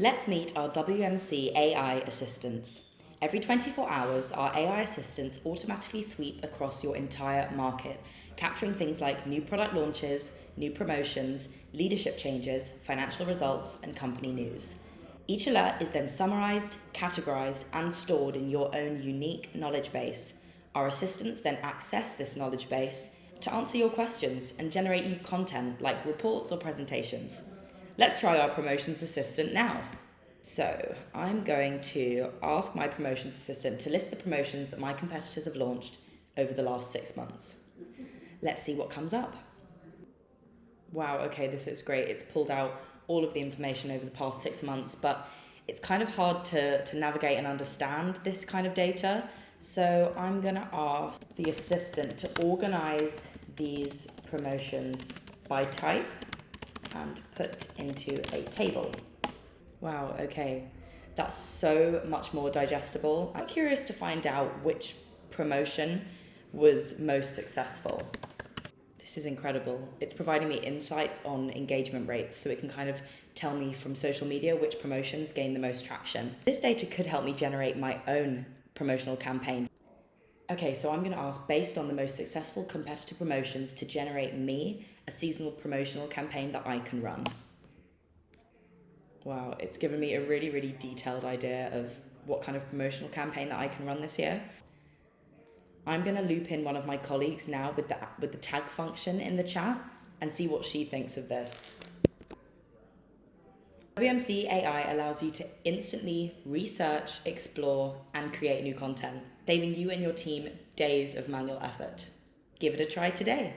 Let's meet our WMC.Ai assistants. Every 24 hours, our AI assistants automatically sweep across your entire market, capturing things like new product launches, new promotions, leadership changes, financial results, and company news. Each alert is then summarized, categorized, and stored in your own unique knowledge base. Our assistants then access this knowledge base to answer your questions and generate you content like reports or presentations. Let's try our promotions assistant now. So I'm going to ask my promotions assistant to list the promotions that my competitors have launched over the last 6 months. Let's see what comes up. Wow, okay, this looks great. It's pulled out all of the information over the past 6 months, but it's kind of hard to navigate and understand this kind of data. So I'm gonna ask the assistant to organize these promotions by type and put into a table. Wow, okay. That's so much more digestible. I'm curious to find out which promotion was most successful. This is incredible. It's providing me insights on engagement rates, so it can kind of tell me from social media which promotions gain the most traction. This data could help me generate my own promotional campaign. Okay, so I'm gonna ask, based on the most successful competitor promotions, to generate me a seasonal promotional campaign that I can run. Wow, it's given me a really, really detailed idea of what kind of promotional campaign that I can run this year. I'm gonna loop in one of my colleagues now with the tag function in the chat and see what she thinks of this. WMC.Ai allows you to instantly research, explore, and create new content, saving you and your team days of manual effort. Give it a try today.